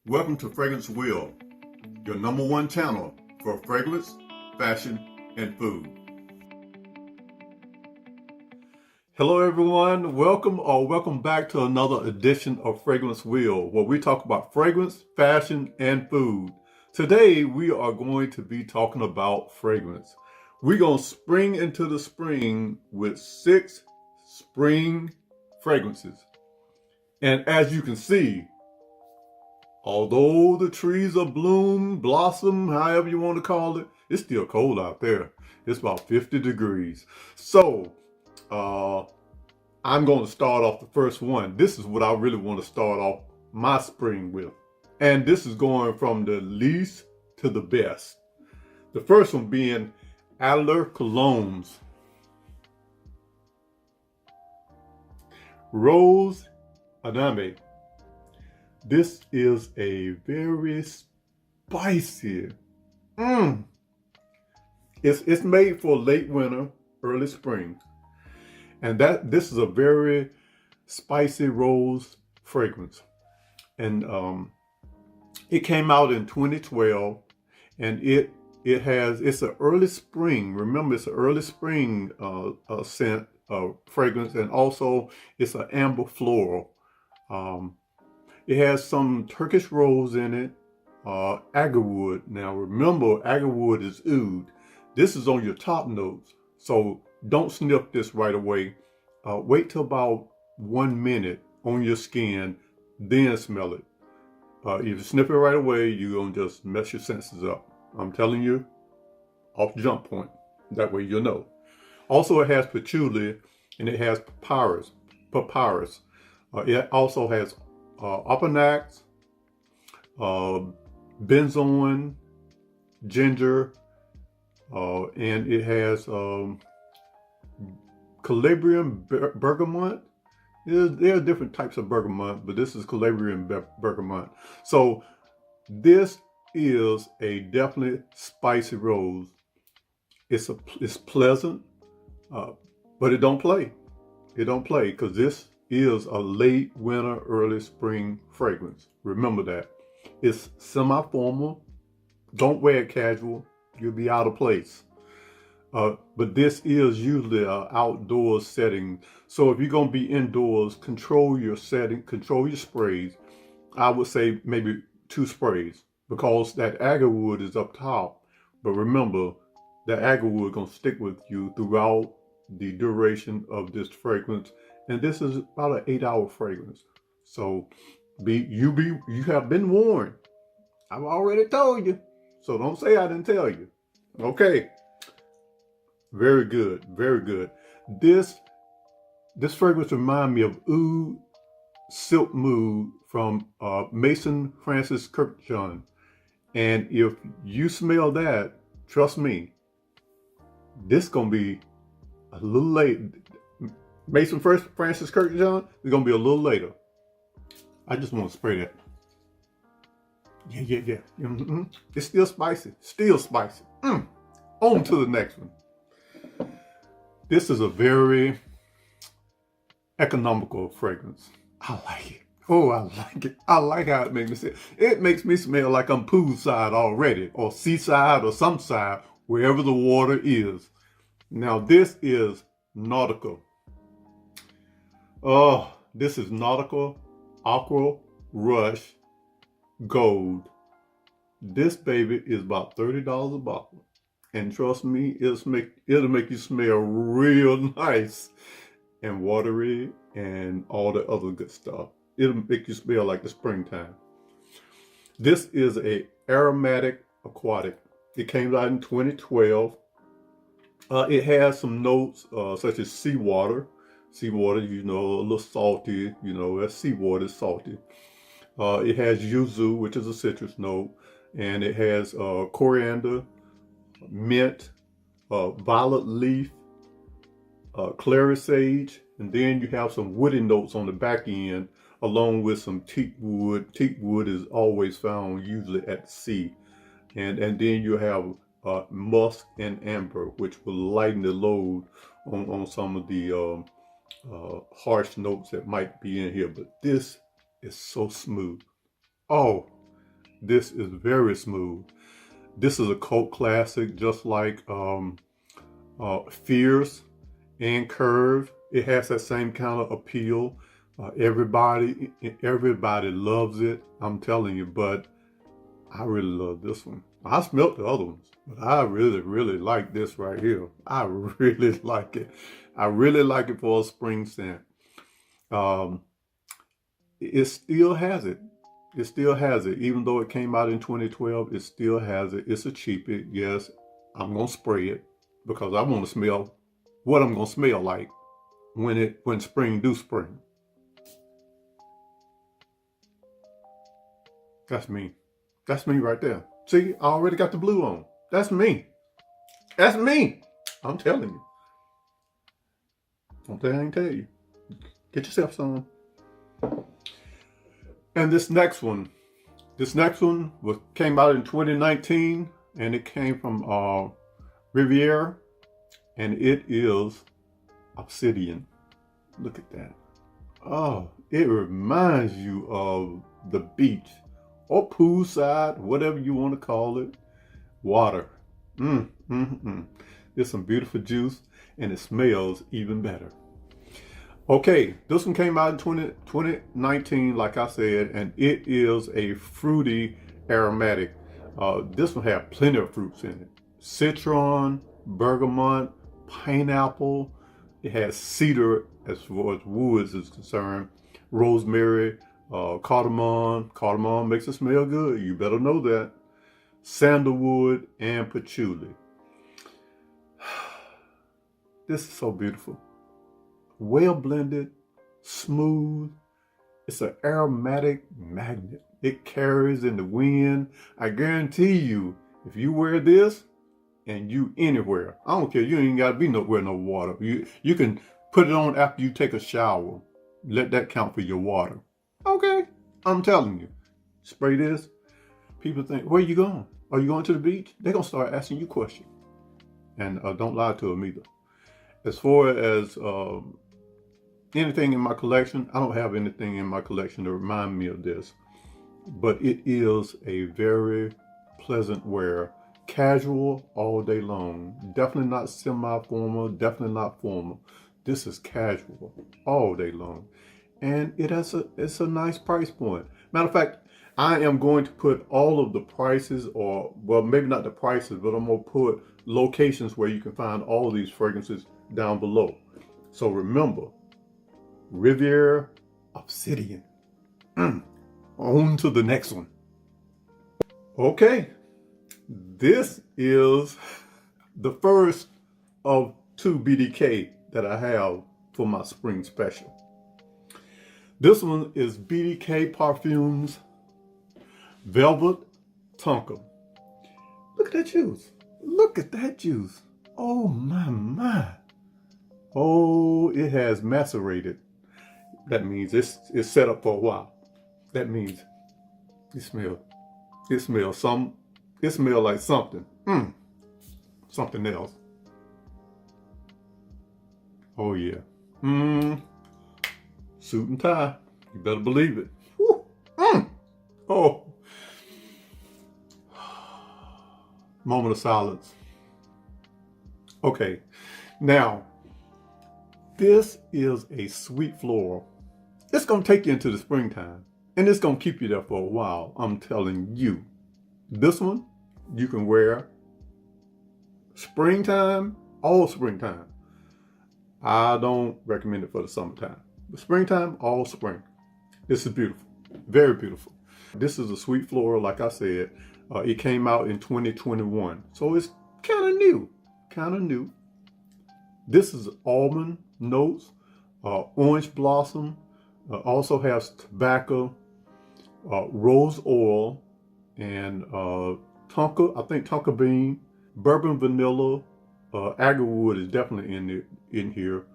Welcome to Fragrance Wheel, your #1 channel for fragrance, fashion, and food. Hello everyone, welcome back to another edition of Fragrance Wheel, where we talk about fragrance, fashion, and food. Today we are going to be talking about fragrance. We're going to spring into the spring with 6 spring fragrances. And as you can see, although the trees are bloom, blossom, however you want to call it, it's still cold out there. It's about 50 degrees. So, I'm going to start off the first one. This is what I really want to start off my spring with. And this is going from the least to the best. The first one being ATELIER colognes. Rose ANONYME. This is a very spicy. It's made for late winter, early spring. And this is a very spicy rose fragrance. And it came out in 2012, and it's an early spring. Remember, it's an early spring scent fragrance, and also it's an amber floral. It has some Turkish rose in it, agarwood. Now remember, agarwood is oud. This is on your top notes, so don't sniff this right away. Wait till about 1 minute on your skin, then smell it. If you sniff it right away, you're gonna just mess your senses up. I'm telling you, off jump point. That way you'll know. Also, it has patchouli and it has papyrus. It also has opanax, benzoin, ginger, and it has Calabrian bergamot. There are different types of bergamot, but this is Calabrian bergamot. So this is a definitely spicy rose. It's pleasant, but it don't play. It don't play, because this is a late winter, early spring fragrance. Remember that. It's semi-formal. Don't wear it casual. You'll be out of place. But this is usually an outdoor setting. So if you're going to be indoors, control your setting, control your sprays. I would say maybe 2 sprays, because that agarwood is up top. But remember, that agarwood is going to stick with you throughout the duration of this fragrance. And this is about an 8-hour fragrance. So you have been warned. I've already told you. So don't say I didn't tell you. Okay. Very good. Very good. This fragrance reminds me of Oud Silk Mood from Mason Francis Kirkjohn. And if you smell that, trust me, this gonna be a little late. Mason Francis Kirkjohn is gonna be a little later. I just want to spray that. Yeah. It's still spicy. Still spicy. On to the next one. This is a very economical fragrance. I like it. Oh, I like it. I like how it makes me smell. It makes me smell like I'm poolside already, or seaside, or some side, wherever the water is. Now this is Nautica. Oh, this is Nautica Aqua Rush Gold. This baby is about $30 a bottle. And trust me, it'll make you smell real nice and watery and all the other good stuff. It'll make you smell like the springtime. This is a aromatic aquatic. It came out in 2012. It has some notes such as seawater. Seawater, you know, a little salty, you know, that seawater is salty. It has yuzu, which is a citrus note, and it has coriander, mint, violet leaf, clary sage, and then you have some woody notes on the back end, along with some teak wood. Teak wood is always found usually at the sea, and then you have musk and amber, which will lighten the load on some of the harsh notes that might be in here. But this is so smooth. Oh, This is very smooth. This is a cult classic, just like Fierce and Curve. It has that same kind of appeal. Everybody loves it. I'm telling you, but I really love this one. I smelt the other ones, but I really like this right here. I really like it. I really like it for a spring scent. It still has it. It still has it. Even though it came out in 2012, it still has it. It's a cheapie. Yes, I'm going to spray it because I want to smell what I'm going to smell like when spring do spring. That's me. That's me right there. See, I already got the blue on. That's me. That's me. I'm telling you. Don't think I ain't tell you. Get yourself some. And this next one came out in 2019, and it came from RIVIERA, and it is Obsidian. Look at that. Oh, it reminds you of the beach or poolside, whatever you want to call it. Water. There's some beautiful juice, and it smells even better. Okay, this one came out in 2019, like I said, and it is a fruity aromatic. This one had plenty of fruits in it. Citron, bergamot, pineapple. It has cedar as far as woods is concerned. Rosemary, cardamom. Cardamom makes it smell good. You better know that. Sandalwood and patchouli. This is so beautiful. Well blended, smooth. It's an aromatic magnet. It carries in the wind. I guarantee you, if you wear this and you anywhere, I don't care, you ain't gotta be nowhere no water. You can put it on after you take a shower. Let that count for your water. Okay, I'm telling you. Spray this. People think, where you going? Are you going to the beach? They're gonna start asking you questions. And don't lie to them either. As far as anything in my collection, I don't have anything in my collection to remind me of this, but it is a very pleasant wear, casual all day long. Definitely not semi-formal, definitely not formal. This is casual all day long, and it's a nice price point. Matter of fact, I am going to put all of the prices, or well, maybe not the prices, but I'm gonna put locations where you can find all of these fragrances down below. So remember, RIVIERA Obsidian. On to the next one. Okay, this is the first of 2 BDK that I have for my spring special. This one is BDK Parfums Velvet Tonka. Look at that juice. Look at that juice. Oh my. Oh, it has macerated. That means it's set up for a while. That means it smells like something. Something else. Oh yeah. Suit and tie. You better believe it. Oh. Moment of silence. Okay. Now, this is a sweet floral. It's going to take you into the springtime, and it's going to keep you there for a while. I'm telling you. This one, you can wear springtime, all springtime. I don't recommend it for the summertime. But springtime, all spring. This is beautiful. Very beautiful. This is a sweet floral, like I said. It came out in 2021. So it's kind of new. This is almond notes, orange blossom, also has tobacco, rose oil, and tonka, I think tonka bean, bourbon vanilla, agarwood is definitely in here.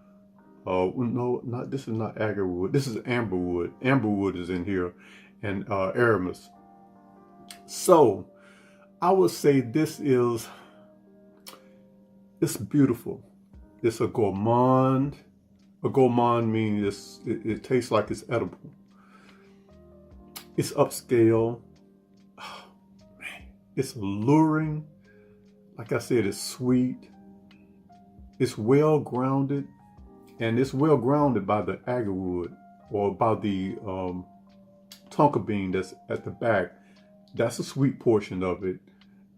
No, this is not agarwood. This is amberwood. Amberwood is in here, and aramis. So I would say this is, it's beautiful. It's a gourmand. A gourmand means it tastes like it's edible. It's upscale. It's alluring. Like I said, it's sweet. It's well grounded, and it's well grounded by the agarwood or by the tonka bean that's at the back. That's a sweet portion of it.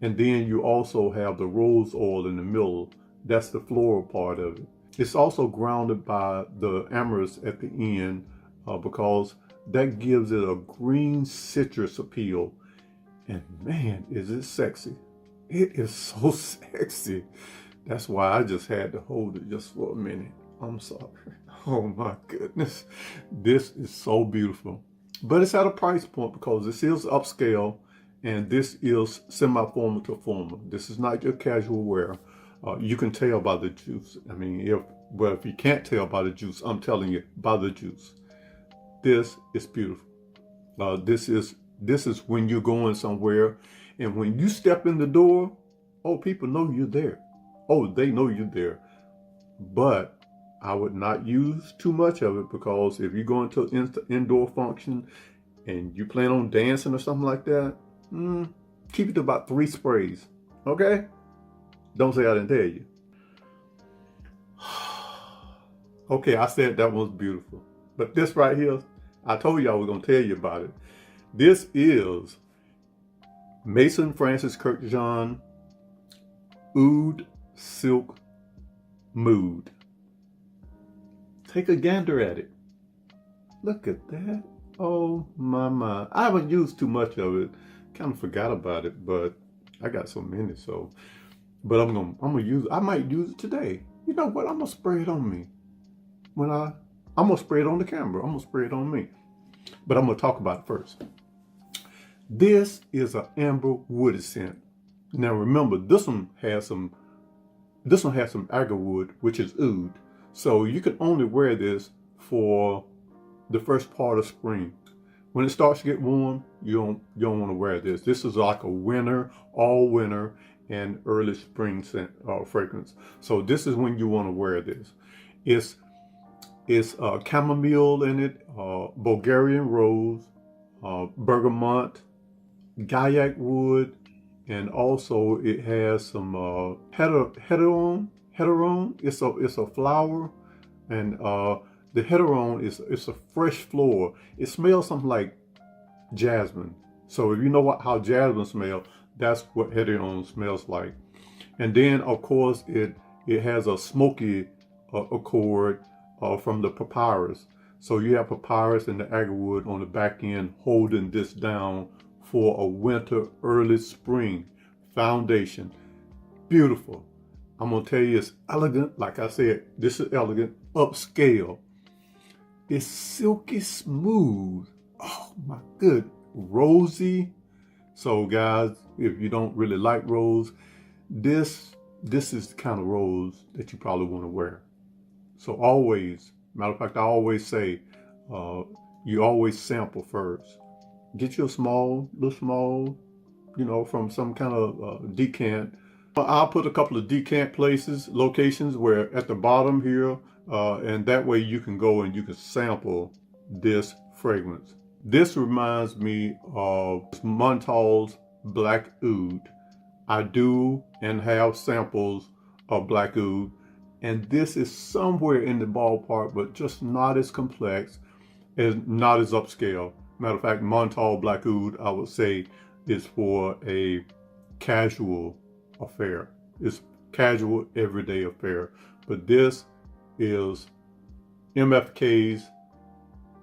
And then you also have the rose oil in the middle. That's the floral part of it. It's also grounded by the amyris at the end because that gives it a green citrus appeal. And man, is it sexy. It is so sexy. That's why I just had to hold it just for a minute. I'm sorry. Oh my goodness. This is so beautiful. But it's at a price point because this is upscale and this is semi-formal to formal. This is not your casual wear. You can tell by the juice. I mean, if you can't tell by the juice, I'm telling you, by the juice. This is beautiful. This is when you're going somewhere, and when you step in the door, oh, people know you're there. Oh, they know you're there. But I would not use too much of it because if you go into indoor function and you plan on dancing or something like that, keep it to about 3 sprays. Okay? Don't say I didn't tell you. Okay, I said that was beautiful. But this right here, I told you I was going to tell you about it. This is Mason Francis Kurkdjian Oud Silk Mood. Take a gander at it. Look at that. Oh my. I haven't used too much of it. Kind of forgot about it, but I got so many, so. But I'm gonna use it. I might use it today. You know what? I'm gonna spray it on me. I'm gonna spray it on the camera. I'm gonna spray it on me. But I'm gonna talk about it first. This is an amber woody scent. Now remember, this one has some agarwood, which is oud. So you can only wear this for the first part of spring. When it starts to get warm, you don't want to wear this. This is like a winter, all winter, and early spring scent fragrance. So this is when you want to wear this. It's chamomile in it, Bulgarian rose, bergamot, gaiac wood, and also it has some heteron. It's a flower, and the heteron is a fresh flower. It smells something like jasmine. So if you know how jasmine smells, that's what heteron smells like. And then of course it has a smoky accord from the papyrus. So you have papyrus and the agarwood on the back end holding this down for a winter, early spring foundation. Beautiful. I'm gonna tell you, it's elegant. Like I said, this is elegant, upscale. It's silky smooth. Oh my good, rosy. So guys, if you don't really like rose, this is the kind of rose that you probably want to wear. So always, matter of fact, I always say, you always sample first. Get you little small, from some kind of decant. I'll put a couple of decant locations where at the bottom here, and that way you can go and you can sample this fragrance. This reminds me of Montal's Black Oud. I do and have samples of Black Oud, and this is somewhere in the ballpark, but just not as complex, not as upscale. Matter of fact, Montal Black Oud, I would say, is for a casual affair. It's casual, everyday affair. But this is MFK's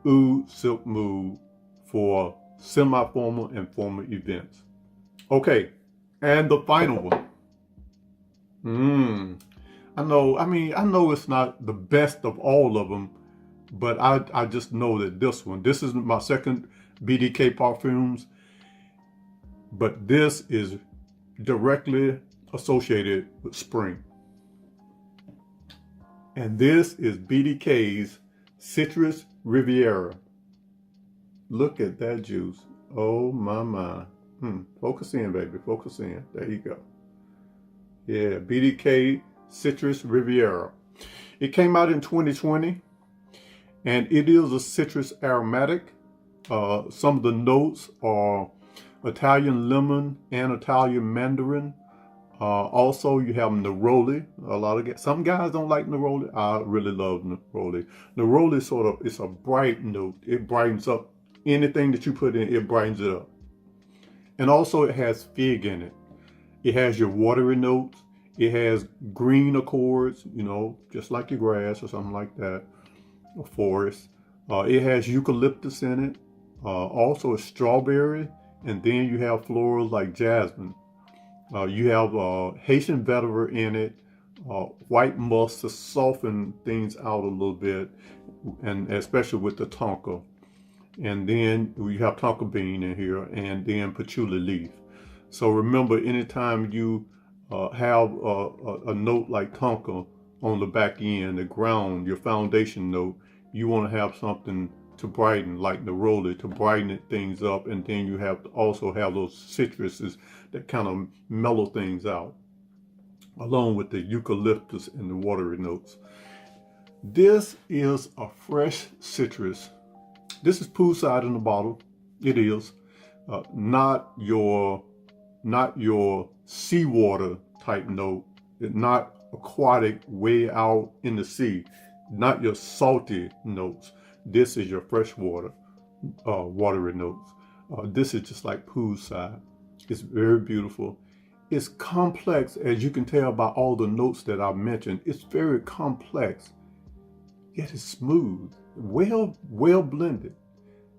Oud Silk Mood for semi-formal and formal events. Okay, and the final one. I know it's not the best of all of them, but I just know that this is my second BDK Parfums, but this is directly associated with spring. And this is BDK's Citrus Riviera. Look at that juice. Oh my. Focus in, baby, focus in. There you go. Yeah, BDK Citrus Riviera. It came out in 2020, and it is a citrus aromatic. Some of the notes are Italian lemon and Italian mandarin. Also, you have neroli. Some guys don't like neroli. I really love neroli. Neroli it's a bright note. It brightens up anything that you put in. It brightens it up. And also, it has fig in it. It has your watery notes. It has green accords, you know, just like your grass or something like that, a forest. It has eucalyptus in it. Also, a strawberry, and then you have florals like jasmine. You have Haitian vetiver in it, white musk to soften things out a little bit, and especially with the tonka. And then you have tonka bean in here, and then patchouli leaf. So remember, anytime you have a note like tonka on the back end, the ground, your foundation note, you want to have something to brighten, like neroli, to brighten things up, and then you have to also have those citruses that kind of mellow things out, along with the eucalyptus and the watery notes. This is a fresh citrus. This is poolside in the bottle. It is not your seawater type note. It's not aquatic, way out in the sea. Not your salty notes. This is your freshwater, watery notes. This is just like poolside. It's very beautiful. It's complex, as you can tell by all the notes that I mentioned. It's very complex, yet it's smooth, well blended.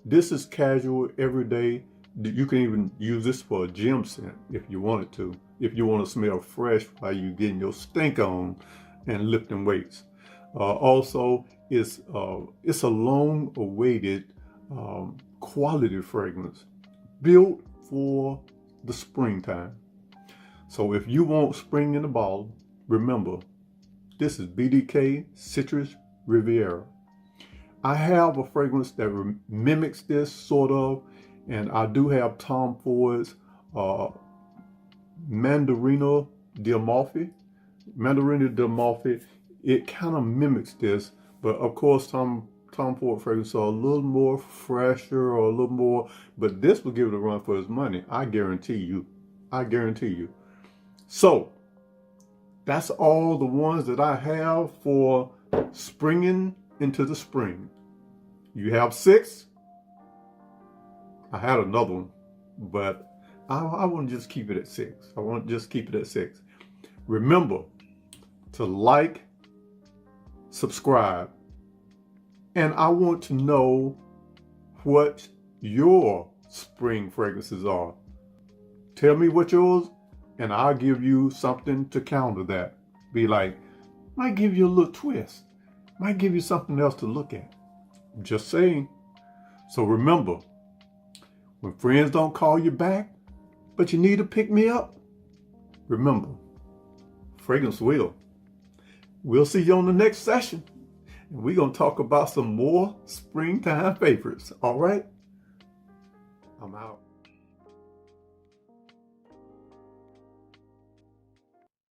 This is casual, everyday. You can even use this for a gym scent if you wanted to. If you want to smell fresh while you're getting your stink on and lifting weights. Also, it's a long-awaited quality fragrance built for the springtime. So if you want spring in the bottle, remember, this is BDK Citrus Riviera. I have a fragrance that mimics this sort of, and I do have Tom Ford's Mandarino di Amalfi. Mandarino di Amalfi, it kind of mimics this, but of course Tom Ford fragrances are a little more fresher or a little more, but this will give it a run for its money. I guarantee you. I guarantee you. So that's all the ones that I have for springing into the spring. You have 6. I had another one, but I want to just keep it at 6. I want to just keep it at 6. Remember to like, subscribe, and I want to know what your spring fragrances are. Tell me what yours, and I'll give you something to counter that. Be like, might give you a little twist, might give you something else to look at. Just saying. So remember, when friends don't call you back, but you need to pick me up, remember, fragrance will. We'll see you on the next session. And we're going to talk about some more springtime favorites. All right? I'm out.